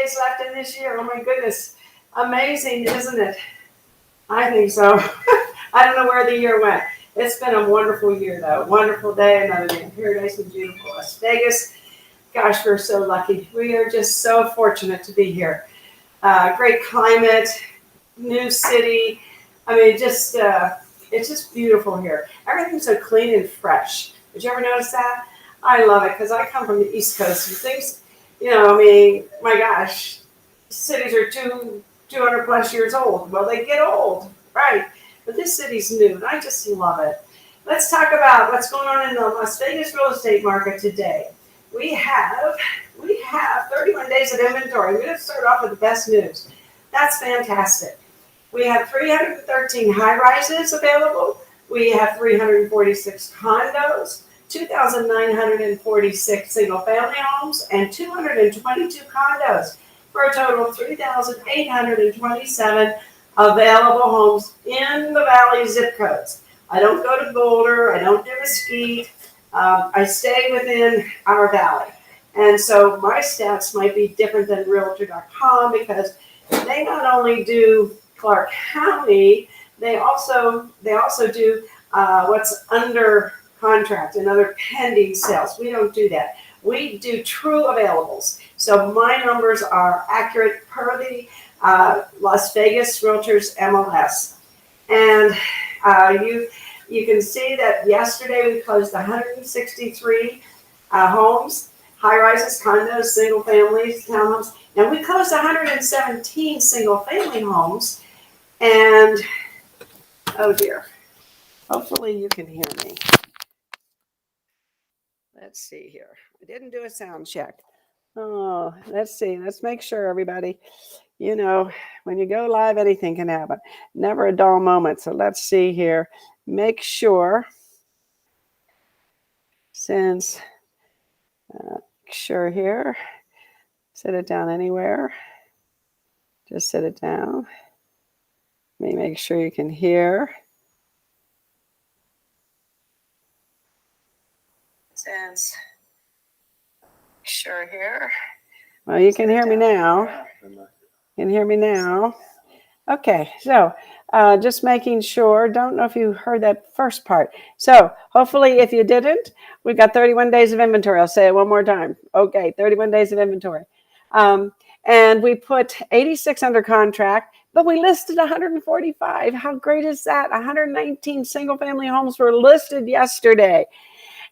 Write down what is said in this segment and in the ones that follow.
days left in this year. Oh my goodness. Amazing, isn't it? I think so. I don't know where the year went. It's been a wonderful year, though. Wonderful day, another day in paradise in beautiful Las Vegas. Gosh, we're so lucky. We are just so fortunate to be here. Great climate, new city. I mean, it's just beautiful here. Everything's so clean and fresh. Did you ever notice that? I love it because I come from the East Coast and things, I mean, my gosh, cities are 200 plus years old. Well, they get old, right? But this city's new, and I just love it. Let's talk about what's going on in the Las Vegas real estate market today. We have 31 days of inventory. We're going to start off with the best news. That's fantastic. We have 313 high-rises available. We have 346 condos, 2,946 single-family homes, and 222 condos for a total of 3,827 available homes in the Valley zip codes. I don't go to Boulder. I don't do Mesquite. I stay within our valley. And so my stats might be different than Realtor.com because they not only do Clark County, they also do what's under contract and other pending sales. We don't do that. We do true availables. So my numbers are accurate per the Las Vegas Realtors MLS. And you can see that yesterday we closed 163 homes, high-rises, condos, single families, townhomes. Now we closed 117 single-family homes, and oh dear, hopefully you can hear me. Let's see here. I didn't do a sound check. Oh, let's see. Let's make sure, everybody. When you go live, anything can happen. Never a dull moment. So let's see here. Make sure, sure here. Sit it down anywhere. Just sit it down. Let me make sure you can hear. Sure here. Well, you can hear me now. You can hear me now. Okay, so just making sure. Don't know if you heard that first part. So hopefully if you didn't, we've got 31 days of inventory. I'll say it one more time. Okay, 31 days of inventory. And we put 86 under contract, but we listed 145. How great is that? 119 single-family homes were listed yesterday.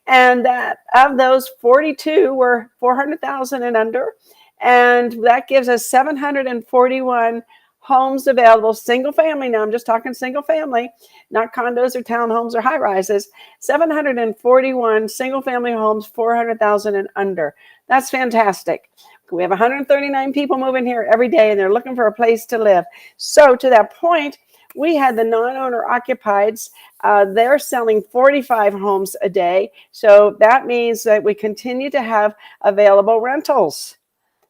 And of those, 42 were 400,000 and under. And that gives us 741 homes available, single family. Now I'm just talking single family, not condos or townhomes or high rises. 741 single family homes, 400,000 and under. That's fantastic. We have 139 people moving here every day, and they're looking for a place to live. So to that point, we had the non-owner occupieds. They're selling 45 homes a day. So that means that we continue to have available rentals.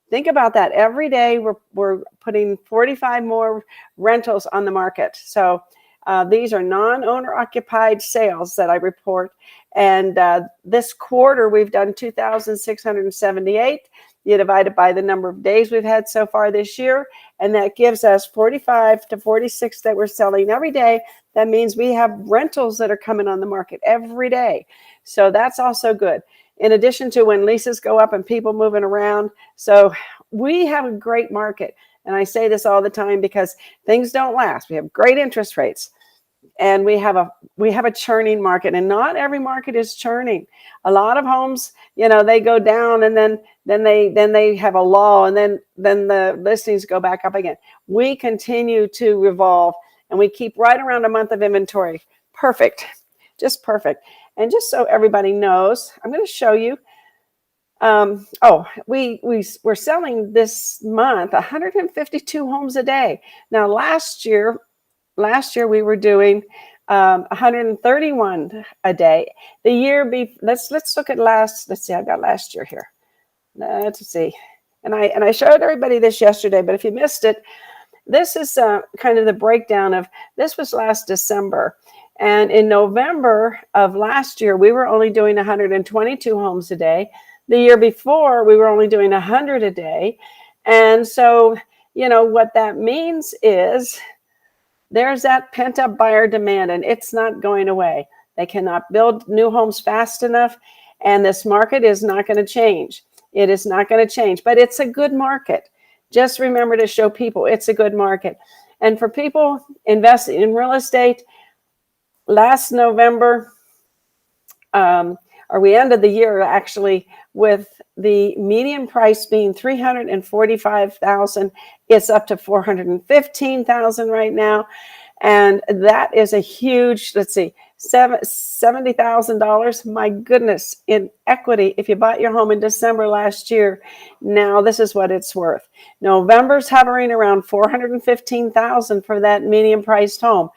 Think about that. Every day we're putting 45 more rentals on the market. So these are non-owner occupied sales that I report. And this quarter we've done 2,678. You divide it by the number of days we've had so far this year, and that gives us 45 to 46 that we're selling every day. That means we have rentals that are coming on the market every day. So that's also good. In addition to when leases go up and people moving around. So we have a great market. And I say this all the time because things don't last. We have great interest rates. And we have a churning market, and not every market is churning. A lot of homes, they go down, and then they have a lull, and then the listings go back up again. We continue to revolve, and we keep right around a month of inventory. Perfect, just perfect. And just so everybody knows, I'm going to show you. We're selling this month 152 homes a day. Now last year we were doing 131 a day. The year let's look at let's see, I got last year here. Let's see. And I showed everybody this yesterday, but if you missed it, this is kind of the breakdown of this was last December. And in November of last year, we were only doing 122 homes a day. The year before, we were only doing 100 a day. And so, what that means is there's that pent-up buyer demand, and it's not going away. They cannot build new homes fast enough, and this market is not going to change. It is not going to change, but it's a good market. Just remember to show people it's a good market. And for people investing in real estate, last November, or we ended the year actually with the median price being $345,000. It's up to $415,000 right now. And that is a huge, let's see, $70,000. My goodness, in equity, if you bought your home in December last year, now this is what it's worth. November's hovering around $415,000 for that median priced home.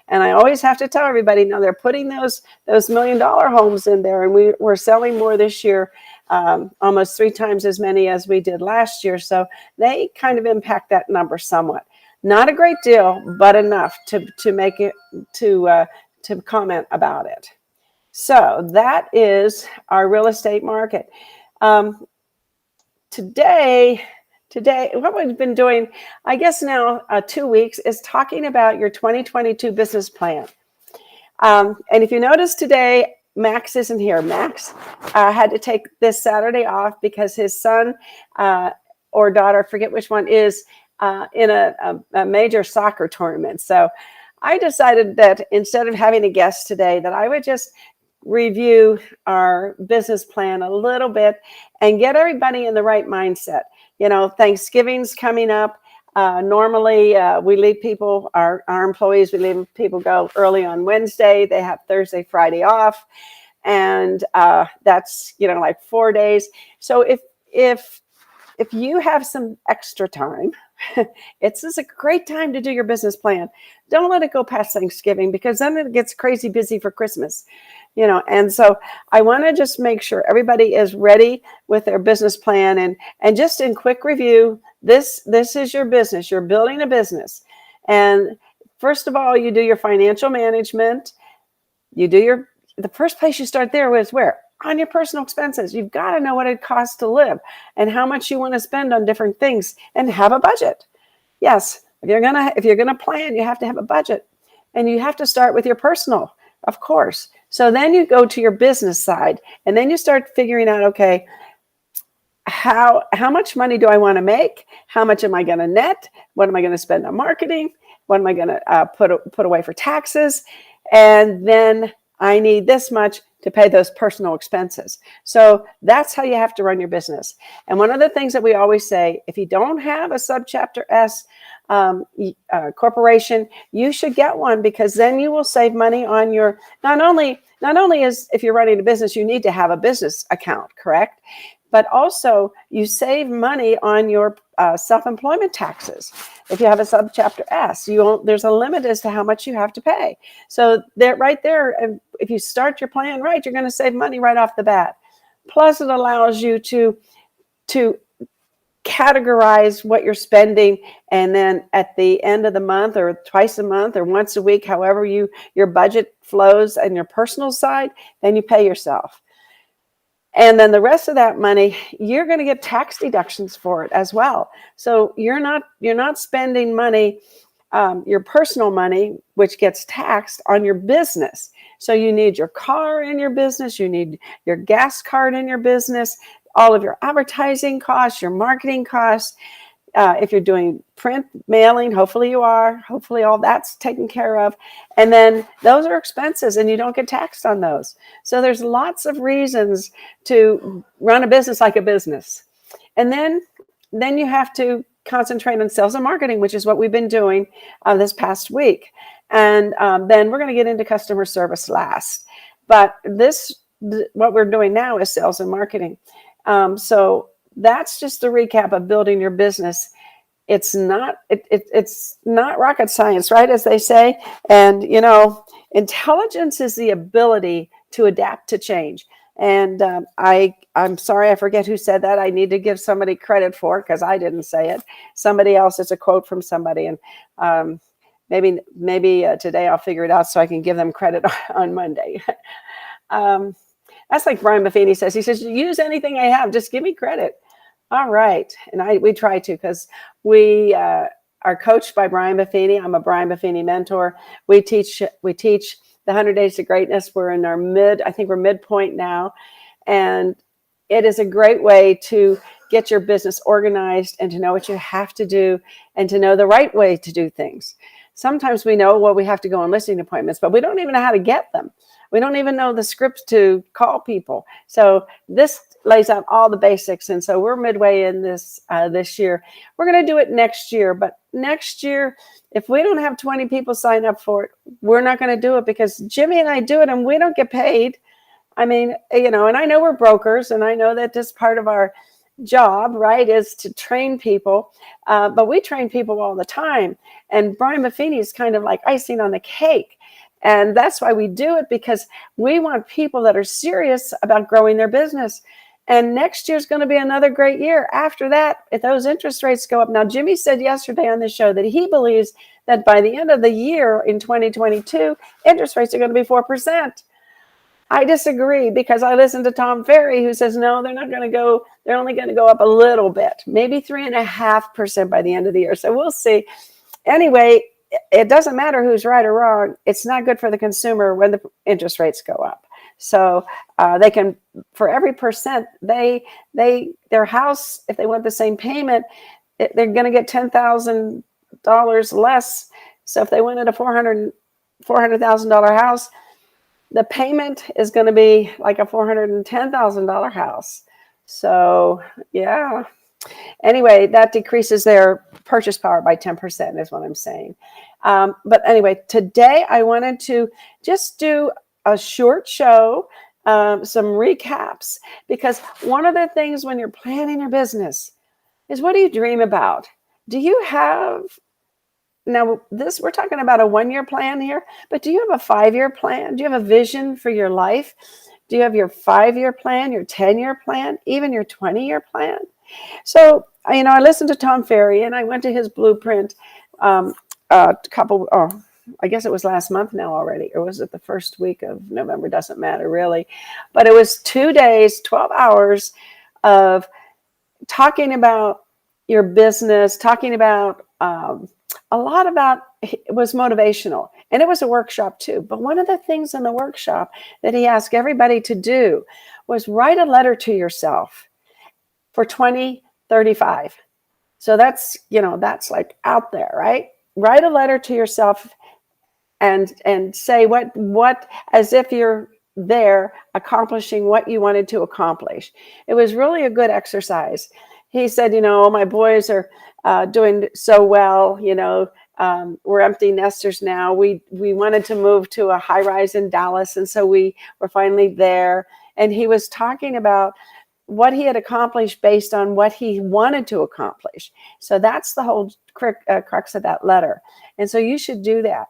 And I always have to tell everybody, now they're putting those $1 million homes in there, and we're selling more this year, almost 3 times as many as we did last year. So they kind of impact that number somewhat. Not a great deal, but enough to make it to comment about it. So that is our real estate market. Today, what we've been doing, I guess now 2 weeks, is talking about your 2022 business plan. And if you notice today, Max isn't here. Max had to take this Saturday off because his son or daughter, I forget which one, is in a major soccer tournament. So I decided that instead of having a guest today, that I would just review our business plan a little bit and get everybody in the right mindset. Thanksgiving's coming up. Normally, we leave people, our employees, we leave people go early on Wednesday. They have Thursday, Friday off. And that's, like 4 days. So if you have some extra time, it's just a great time to do your business plan. Don't let it go past Thanksgiving, because then it gets crazy busy for Christmas, and so I want to just make sure everybody is ready with their business plan. And just in quick review, this is your business. You're building a business. And first of all, you do your financial management. The first place you start there is where? On your personal expenses. You've got to know what it costs to live and how much you want to spend on different things, and have a budget. Yes, if you're gonna plan, you have to have a budget, and you have to start with your personal, of course. So then you go to your business side, and then you start figuring out, okay, how much money do I want to make? How much am I going to net? What am I going to spend on marketing? What am I going to put away for taxes? And then I need this much to pay those personal expenses. So that's how you have to run your business. And one of the things that we always say, if you don't have a subchapter S corporation, you should get one, because then you will save money on your, not only is, if you're running a business, you need to have a business account, correct? But also you save money on your self-employment taxes. If you have a subchapter S, there's a limit as to how much you have to pay. So right there, if you start your plan right, you're going to save money right off the bat. Plus, it allows you to categorize what you're spending, and then at the end of the month, or twice a month, or once a week, however your budget flows on your personal side, then you pay yourself. And then the rest of that money, you're going to get tax deductions for it as well. So you're not spending money, your personal money, which gets taxed, on your business. So you need your car in your business, you need your gas card in your business, all of your advertising costs, your marketing costs. If you're doing print mailing, hopefully you are. Hopefully all that's taken care of. And then those are expenses, and you don't get taxed on those. So there's lots of reasons to run a business like a business. And then you have to concentrate on sales and marketing, which is what we've been doing this past week. And then we're going to get into customer service last. But what we're doing now is sales and marketing. So that's just the recap of building your business. It's not rocket science, right? As they say. And, intelligence is the ability to adapt to change. And I'm sorry, I forget who said that. I need to give somebody credit for it, because I didn't say it. Somebody else, it's a quote from somebody. And maybe today I'll figure it out so I can give them credit on Monday. That's like Brian Buffini says. He says, use anything I have, just give me credit. All right. And we try to, because we are coached by Brian Buffini. I'm a Brian Buffini mentor. We teach the 100 Days to Greatness. We're in our I think we're midpoint now. And it is a great way to get your business organized and to know what you have to do and to know the right way to do things. Sometimes we know, well, we have to go on listing appointments, but we don't even know how to get them. We don't even know the scripts to call people. So this lays out all the basics. And so we're midway in this year. We're going to do it next year. But next year, if we don't have 20 people sign up for it, we're not going to do it, because Jimmy and I do it and we don't get paid. I mean, and I know we're brokers, and I know that this part of our job, right, is to train people. But we train people all the time. And Brian Buffini is kind of like icing on the cake. And that's why we do it, because we want people that are serious about growing their business. And next year's going to be another great year. After that, if those interest rates go up. Now, Jimmy said yesterday on the show that he believes that by the end of the year in 2022, interest rates are going to be 4%. I disagree, because I listened to Tom Ferry, who says, no, they're not going to go. They're only going to go up a little bit, maybe 3.5% by the end of the year. So we'll see. Anyway, it doesn't matter who's right or wrong. It's not good for the consumer when the interest rates go up. So they can, for every percent, their house, if they want the same payment, they're going to get $10,000 less. So if they wanted a $400,000 house, the payment is going to be like a $410,000 house. So yeah. Anyway, that decreases their purchase power by 10%, is what I'm saying. But anyway, today I wanted to just do a short show, some recaps, because one of the things when you're planning your business is, what do you dream about? Do you have, now we're talking about a 1-year plan here, but do you have a 5-year plan? Do you have a vision for your life? Do you have your 5-year plan, your 10-year plan, even your 20-year plan? So, I listened to Tom Ferry, and I went to his blueprint I guess it was last month now already, or was it the first week of November? Doesn't matter really. But it was 2 days, 12 hours of talking about your business, talking about a lot about, it was motivational, and it was a workshop too. But one of the things in the workshop that he asked everybody to do was write a letter to yourself for 2035. So that's, that's like out there, right? Write a letter to yourself and say what, as if you're there accomplishing what you wanted to accomplish. It was really a good exercise. He said, my boys are doing so well, we're empty nesters now. We wanted to move to a high rise in Dallas, and so we were finally there. And he was talking about what he had accomplished based on what he wanted to accomplish. So that's the whole crux of that letter. And so you should do that.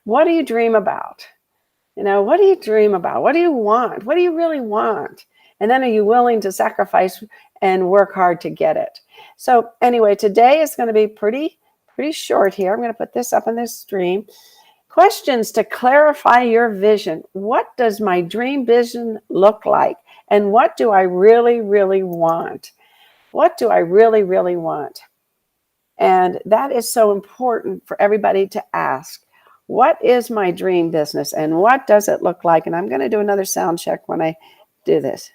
What do you dream about? What do you dream about? What do you want? What do you really want? And then are you willing to sacrifice and work hard to get it? So anyway, today is going to be pretty short here. I'm going to put this up on this stream. Questions to clarify your vision. What does my dream vision look like? And what do I really, really want? What do I really, really want? And that is so important for everybody to ask. What is my dream business, and what does it look like? And I'm going to do another sound check when I do this.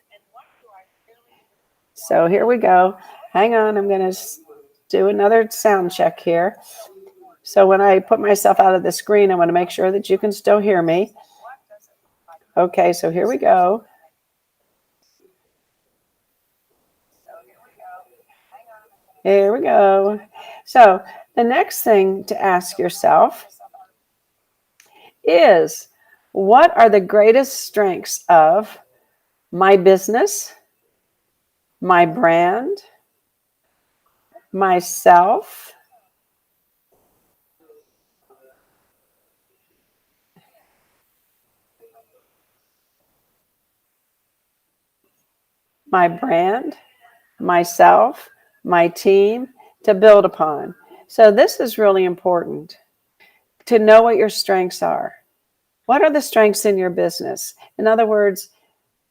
So here we go. Hang on. I'm going to do another sound check here. So when I put myself out of the screen, I want to make sure that you can still hear me. Okay, so here we go. Here we go. So the next thing to ask yourself is, what are the greatest strengths of my business, my brand, myself, my brand, myself, my team, to build upon? So this is really important, to know what your strengths are. What are the strengths in your business? In other words,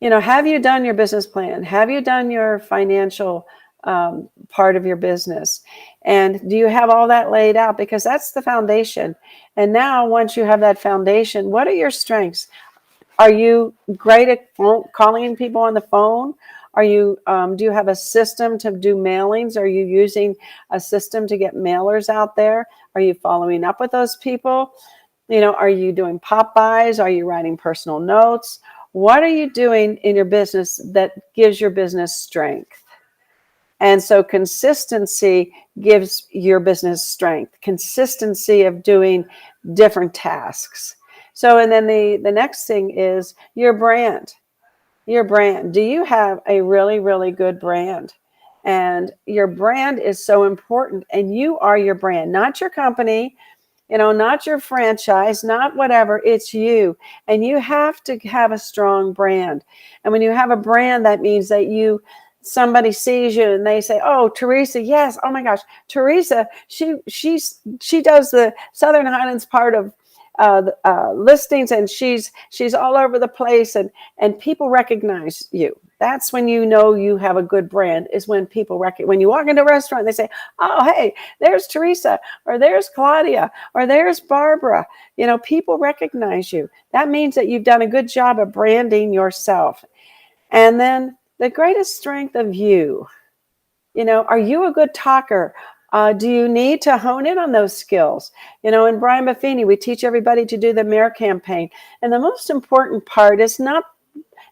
have you done your business plan? Have you done your financial part of your business? And do you have all that laid out? Because that's the foundation. And now, once you have that foundation, what are your strengths? Are you great at calling people on the phone? Are you? Do you have a system to do mailings? Are you using a system to get mailers out there? Are you following up with those people? Are you doing pop-bys? Are you writing personal notes? What are you doing in your business that gives your business strength? And so consistency gives your business strength, consistency of doing different tasks. So, and then the next thing is your brand. Your brand. Do you have a really, really good brand? And your brand is so important. And you are your brand, not your company, not your franchise, not whatever. It's you. And you have to have a strong brand. And when you have a brand, that means that somebody sees you and they say, "Oh, Teresa, yes, oh my gosh, Teresa, she does the Southern Highlands part of listings, and she's all over the place, and people recognize you." That's when you know you have a good brand, is when people when you walk into a restaurant, they say, "Oh, hey, there's Teresa, or there's Claudia, or there's Barbara." People recognize you. That means that you've done a good job of branding yourself. And then the greatest strength of you, are you a good talker? Do you need to hone in on those skills? In Brian Buffini, we teach everybody to do the Mayor campaign. And the most important part is not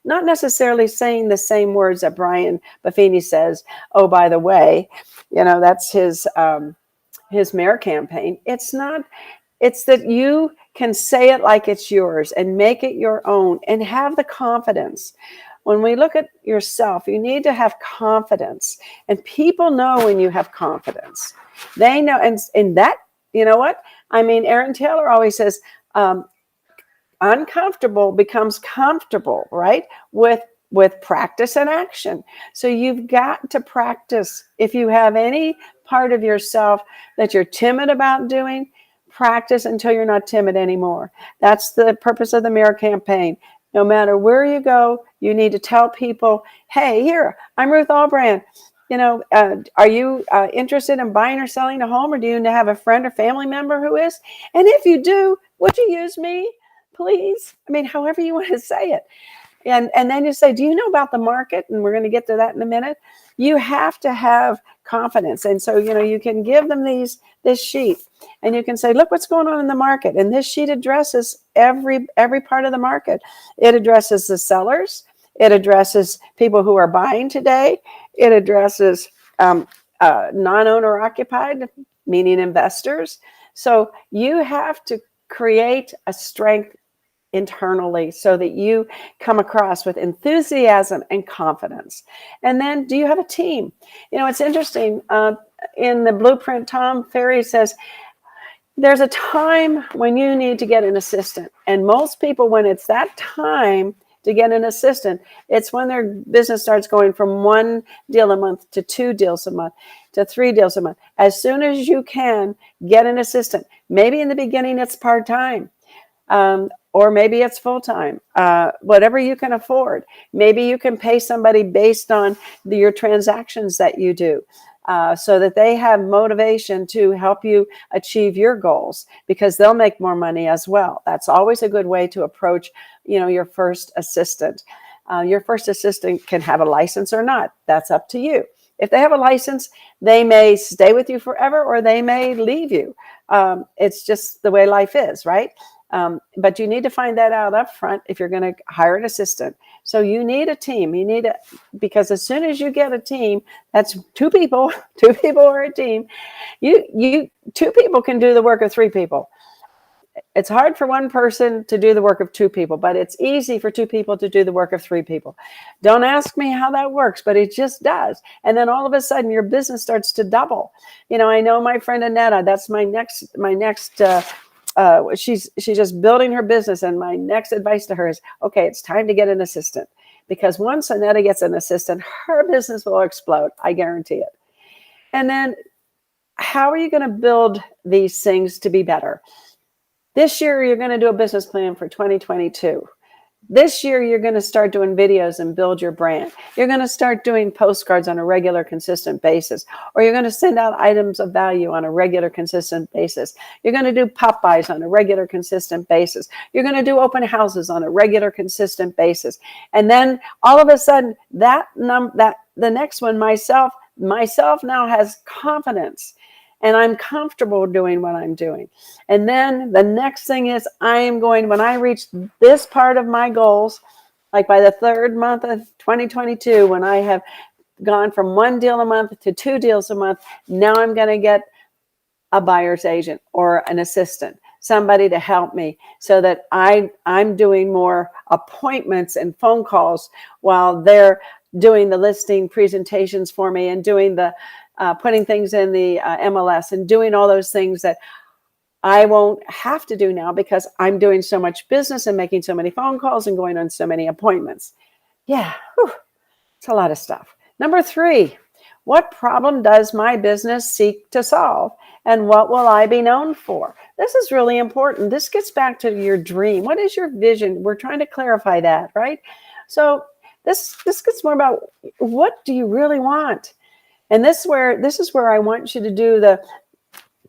necessarily saying the same words that Brian Buffini says. Oh, by the way, that's his Mayor campaign. It's not. It's that you can say it like it's yours and make it your own and have the confidence. When we look at yourself, you need to have confidence. And people know when you have confidence. They know. And that, you know what? I mean, Aaron Taylor always says, uncomfortable becomes comfortable, right? With practice and action. So you've got to practice. If you have any part of yourself that you're timid about doing, practice until you're not timid anymore. That's the purpose of the Mayor campaign. No matter where you go, you need to tell people, "Hey, here, I'm Ruth Allbrand. Are you interested in buying or selling a home, or do you have a friend or family member who is? And if you do, would you use me, please?" I mean, however you want to say it. And then you say, "Do you know about the market?" And we're going to get to that in a minute. You have to have confidence. And so, you can give them this sheet, and you can say, "Look what's going on in the market." And this sheet addresses every part of the market. It addresses the sellers. It addresses people who are buying today. It addresses non-owner occupied, meaning investors. So you have to create a strength internally so that you come across with enthusiasm and confidence. And then, do you have a team? It's interesting. In the blueprint, Tom Ferry says, there's a time when you need to get an assistant. And most people, when it's that time to get an assistant, it's when their business starts going from 1 deal a month to 2 deals a month to 3 deals a month. As soon as you can, get an assistant. Maybe in the beginning it's part-time. Or maybe it's full-time, whatever you can afford. Maybe you can pay somebody based on your transactions that you do, so that they have motivation to help you achieve your goals, because they'll make more money as well. That's always a good way to approach, your first assistant. Your first assistant can have a license or not. That's up to you. If they have a license, they may stay with you forever, or they may leave you. It's just the way life is, right? But you need to find that out up front if you're going to hire an assistant. So you need a team. Because as soon as you get a team, that's 2 people. 2 people are a team. 2 people can do the work of 3 people. It's hard for 1 person to do the work of 2 people, but it's easy for 2 people to do the work of 3 people. Don't ask me how that works, but it just does. And then all of a sudden your business starts to double. I know my friend Annetta, that's my next she's just building her business, and my next advice to her is, okay, it's time to get an assistant, because once Annetta gets an assistant, her business will explode. I guarantee it. And then, how are you going to build these things to be better? This year, you're going to do a business plan for 2022. This year, you're going to start doing videos and build your brand. You're going to start doing postcards on a regular, consistent basis, or you're going to send out items of value on a regular, consistent basis. You're going to do pop-bys on a regular, consistent basis. You're going to do open houses on a regular, consistent basis. And then all of a sudden, the next one, myself now has confidence. And I'm comfortable doing what I'm doing. And then the next thing is when I reach this part of my goals, like by the third month of 2022, when I have gone from 1 deal a month to 2 deals a month, now I'm going to get a buyer's agent or an assistant, somebody to help me so that I'm doing more appointments and phone calls while they're doing the listing presentations for me and doing the putting things in the MLS and doing all those things that I won't have to do now because I'm doing so much business and making so many phone calls and going on so many appointments. Yeah, it's a lot of stuff. Number 3, what problem does my business seek to solve? And what will I be known for? This is really important. This gets back to your dream. What is your vision? We're trying to clarify that, right? So this gets more about what do you really want? And this is where I want you to do the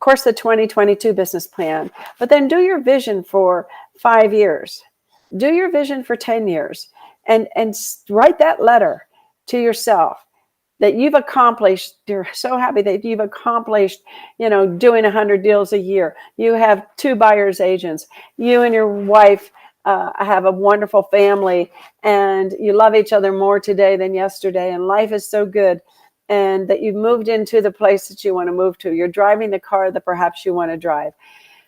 2022 business plan, but then do your vision for 5 years. Do your vision for 10 years and write that letter to yourself that you've accomplished. You're so happy that you've accomplished, doing 100 deals a year. You have 2 buyer's agents. You and your wife have a wonderful family and you love each other more today than yesterday. And life is so good. And that you've moved into the place that you want to move to. You're driving the car that perhaps you want to drive,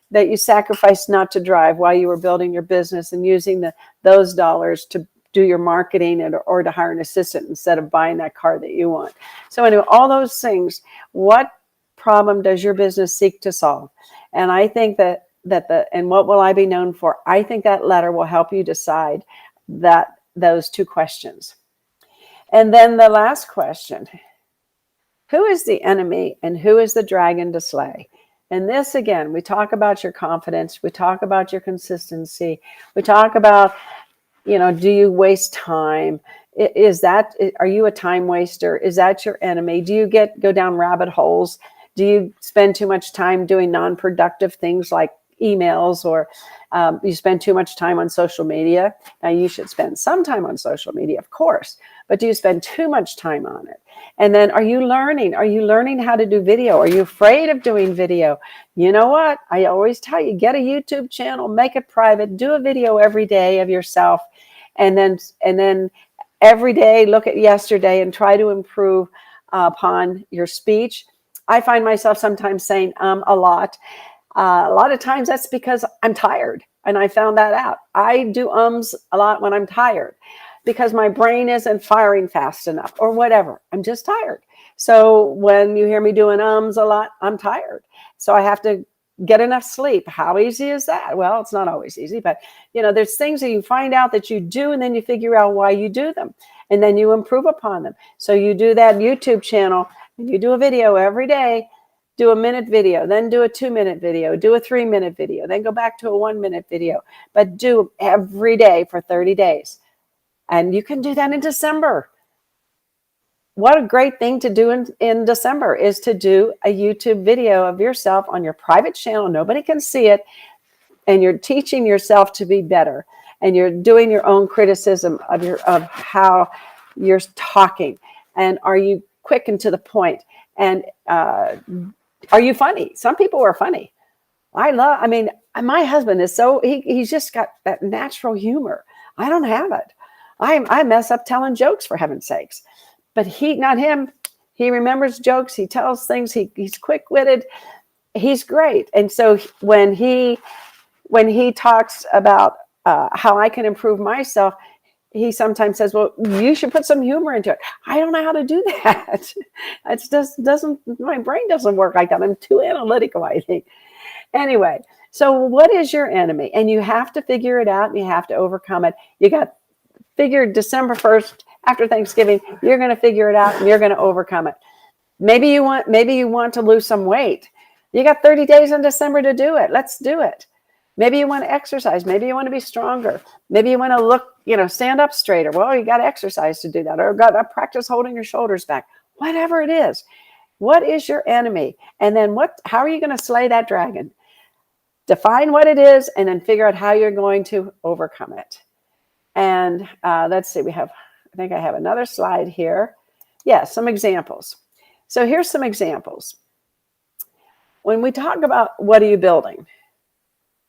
that you sacrificed not to drive while you were building your business and using those dollars to do your marketing or to hire an assistant instead of buying that car that you want. So anyway, all those things, what problem does your business seek to solve? And I think and what will I be known for? I think that letter will help you decide those 2 questions. And then the last question, who is the enemy and who is the dragon to slay? And this, again, we talk about your confidence. We talk about your consistency. We talk about, do you waste time? Are you a time waster? Is that your enemy? Do you go down rabbit holes? Do you spend too much time doing non-productive things like emails, or you spend too much time on social media? Now, you should spend some time on social media, of course, but do you spend too much time on it? And then are you learning? Are you learning how to do video? Are you afraid of doing video? You know what? I always tell you, get a YouTube channel, make it private, do a video every day of yourself. And then every day, look at yesterday and try to improve upon your speech. I find myself sometimes saying a lot. A lot of times that's because I'm tired. And I found that out. I do a lot when I'm tired because my brain isn't firing fast enough or whatever. I'm just tired. So when you hear me doing a lot, I'm tired. So I have to get enough sleep. How easy is that? Well, it's not always easy, but there's things that you find out that you do and then you figure out why you do them and then you improve upon them. So you do that YouTube channel and you do a video every day. Do a minute video, then do a 2-minute video, do a 3-minute video, then go back to a 1-minute video, but do every day for 30 days. And you can do that in December. What a great thing to do in December is to do a YouTube video of yourself on your private channel. Nobody can see it. And you're teaching yourself to be better. And you're doing your own criticism of how you're talking. And are you quick and to the point? And are you funny? Some people are funny. My husband is he's just got that natural humor. I don't have it. I mess up telling jokes, for heaven's sakes. But not him. He remembers jokes. He tells things. He's quick-witted. He's great. And so when he talks about how I can improve myself, he sometimes says, well, you should put some humor into it. I don't know how to do that. It just my brain doesn't work like that. I'm too analytical, I think. Anyway, so what is your enemy? And you have to figure it out and you have to overcome it. You got figured December 1st, after Thanksgiving, you're going to figure it out and you're going to overcome it. Maybe you want to lose some weight. You got 30 days in December to do it. Let's do it. Maybe you want to exercise. Maybe you want to be stronger. Maybe you want to look, stand up straighter. Well, you got to exercise to do that, or got to practice holding your shoulders back. Whatever it is, what is your enemy? And then how are you going to slay that dragon? Define what it is, and then figure out how you're going to overcome it. And let's see, I think I have another slide here. Yeah, some examples. So here's some examples. When we talk about what are you building?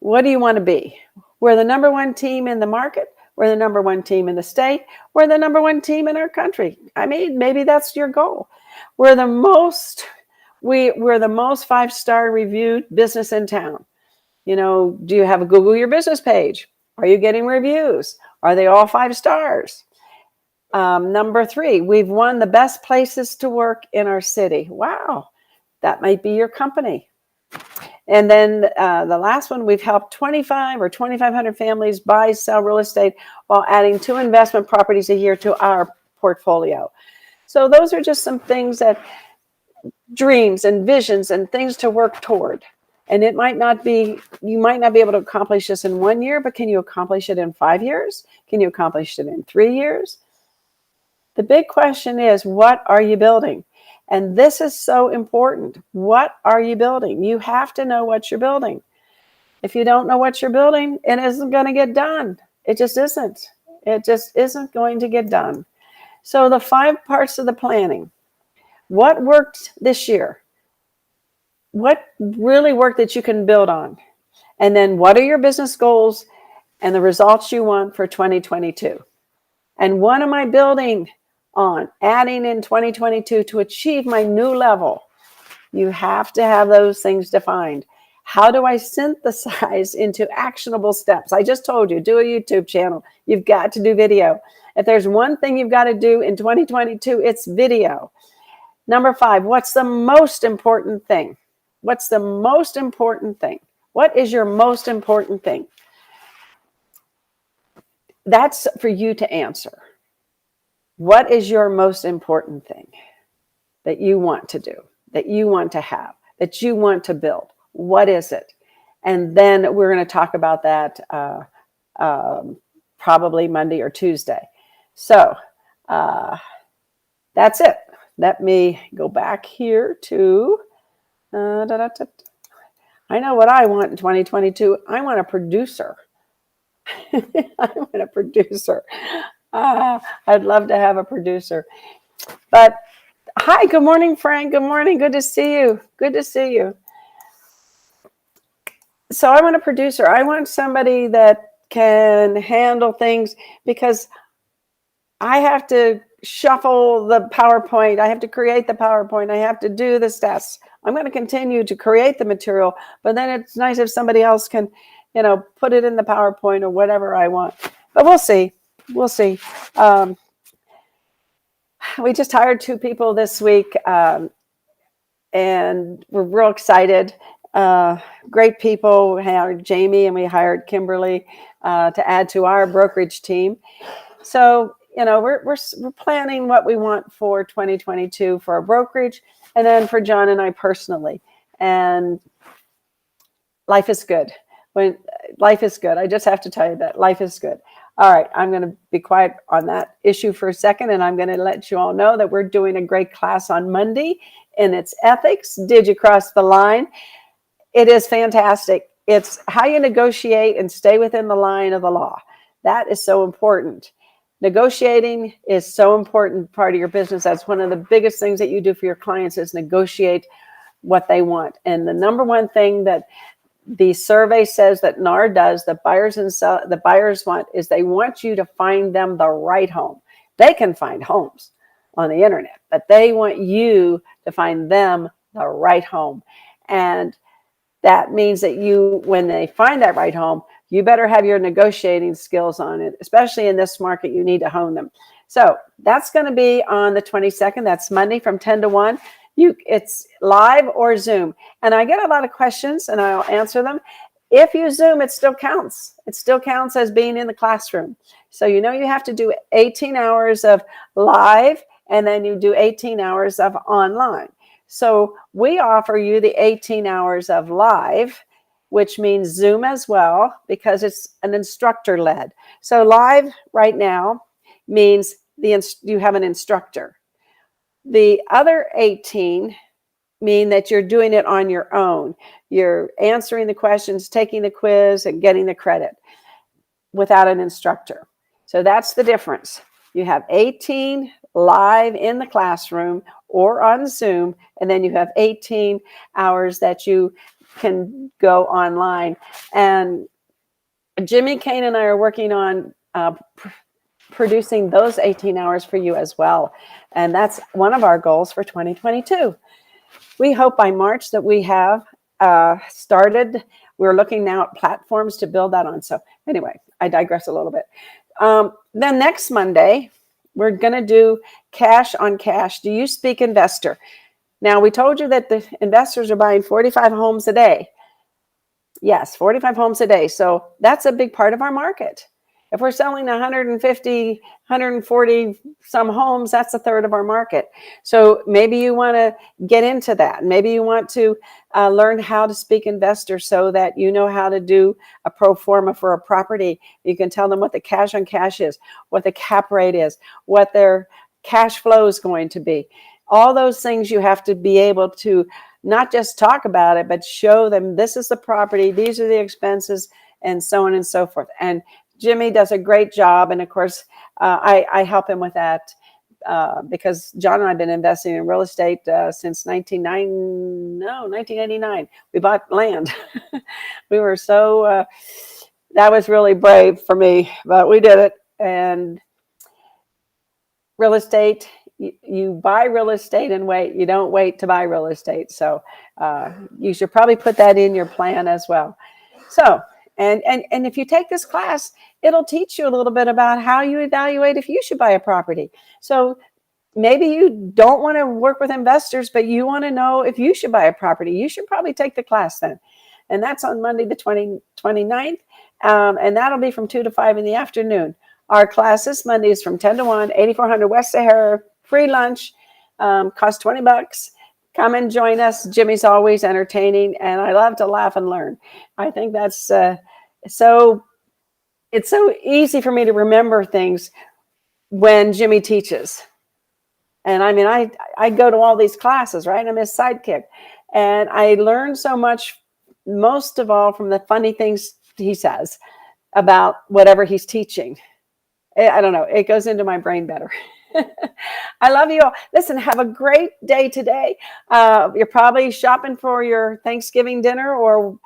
What do you want to be? We're the number one team in the market. We're the number one team in the state. We're the number one team in our country. I mean, maybe that's your goal. We're the most 5-star reviewed business in town. Do you have a Google Your Business page? Are you getting reviews? Are they all 5 stars? Number 3, we've won the best places to work in our city. Wow, that might be your company. And then the last one, we've helped 25 or 2,500 families buy, sell real estate while adding 2 investment properties a year to our portfolio. So those are just some things dreams and visions and things to work toward. And you might not be able to accomplish this in 1 year, but can you accomplish it in 5 years? Can you accomplish it in 3 years? The big question is, what are you building? And this is so important. What are you building? You have to know what you're building. If you don't know what you're building, it isn't going to get done. It just isn't. It just isn't going to get done. So the 5 parts of the planning. What worked this year? What really worked that you can build on? And then what are your business goals and the results you want for 2022? And what am I building on, adding in 2022 to achieve my new level? You have to have those things defined. How do I synthesize into actionable steps? I just told you, do a YouTube channel. You've got to do video. If there's one thing you've got to do in 2022, it's video. Number 5, what's the most important thing? What's the most important thing? What is your most important thing? That's for you to answer. What is your most important thing that you want to do, that you want to have, that you want to build? What is it? And then we're going to talk about that probably Monday or Tuesday. So that's it. Let me go back here to, I know what I want in 2022. I want a producer. I want a producer. I'd love to have a producer. But hi, good morning, Frank. Good morning. Good to see you. Good to see you. So I want a producer. I want somebody that can handle things, because I have to shuffle the PowerPoint. I have to create the PowerPoint. I have to do the stats. I'm going to continue to create the material, but then it's nice if somebody else can, put it in the PowerPoint or whatever I want. But we'll see. We'll see. We just hired 2 people this week, and we're real excited. Great people. We hired Jamie and we hired Kimberly to add to our brokerage team. So, we're planning what we want for 2022 for our brokerage, and then for John and I personally. And life is good. Life is good. I just have to tell you that life is good. All right, I'm going to be quiet on that issue for a second, and I'm going to let you all know that we're doing a great class on Monday, and it's ethics. Did you cross the line? It is fantastic. It's how you negotiate and stay within the line of the law. That is so important. Negotiating is so important part of your business. That's one of the biggest things that you do for your clients, is negotiate what they want. And the number one thing that the survey says that NAR does, the buyers want, is they want you to find them the right home. They can find homes on the internet, but they want you to find them the right home. And that means that when they find that right home, you better have your negotiating skills on it, especially in this market. You need to hone them. So that's going to be on the 22nd. That's Monday from 10 to 1. It's live or Zoom. And I get a lot of questions and I'll answer them. If you Zoom, it still counts. It still counts as being in the classroom. So you have to do 18 hours of live, and then you do 18 hours of online. So we offer you the 18 hours of live which means Zoom as well, because it's an instructor led. So live right now means you have an instructor. The other 18 mean that you're doing it on your own. You're answering the questions, taking the quiz, and getting the credit without an instructor. So that's the difference. You have 18 live in the classroom or on Zoom, and then you have 18 hours that you can go online. And Jimmy, Kane, and I are working on producing those 18 hours for you as well. And that's one of our goals for 2022. We hope by March that we have started. We're looking now at platforms to build that on. So anyway, I digress a little bit. Then next Monday, we're going to do cash on cash. Do you speak investor? Now, we told you that the investors are buying 45 homes a day. Yes, 45 homes a day. So that's a big part of our market. If we're selling 150, 140 some homes, that's a third of our market. So maybe you want to get into that. Maybe you want to learn how to speak investor so that you know how to do a pro forma for a property. You can tell them what the cash on cash is, what the cap rate is, what their cash flow is going to be. All those things you have to be able to not just talk about it, but show them this is the property, these are the expenses, and so on and so forth. And Jimmy does a great job. And of course, I help him with that because John and I have been investing in real estate since 1989. We bought land. We were so, that was really brave for me, but we did it. And real estate, you buy real estate and wait. You don't wait to buy real estate. So you should probably put that in your plan as well. So, and if you take this class, it'll teach you a little bit about how you evaluate if you should buy a property. So maybe you don't want to work with investors, but you want to know if you should buy a property. You should probably take the class then. And that's on Monday, the 29th. And that'll be from 2 to 5 in the afternoon. Our classes, Mondays from 10 to 1, 8400 West Sahara, free lunch, cost $20. Come and join us. Jimmy's always entertaining, and I love to laugh and learn. I think that's it's so easy for me to remember things when Jimmy teaches. And I mean, I go to all these classes, right? I'm his sidekick. And I learn so much, most of all, from the funny things he says about whatever he's teaching. I don't know. It goes into my brain better. I love you all. Listen, have a great day today. You're probably shopping for your Thanksgiving dinner or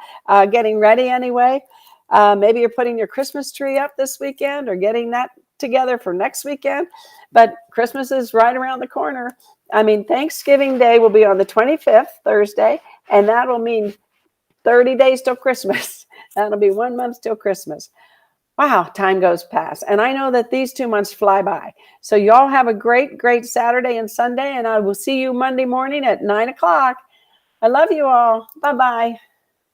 getting ready anyway. Maybe you're putting your Christmas tree up this weekend or getting that together for next weekend. But Christmas is right around the corner. I mean, Thanksgiving Day will be on the 25th, Thursday, and that will mean 30 days till Christmas. That'll be 1 month till Christmas. Wow, time goes past. And I know that these 2 months fly by. So y'all have a great, great Saturday and Sunday, and I will see you Monday morning at 9 o'clock. I love you all. Bye-bye.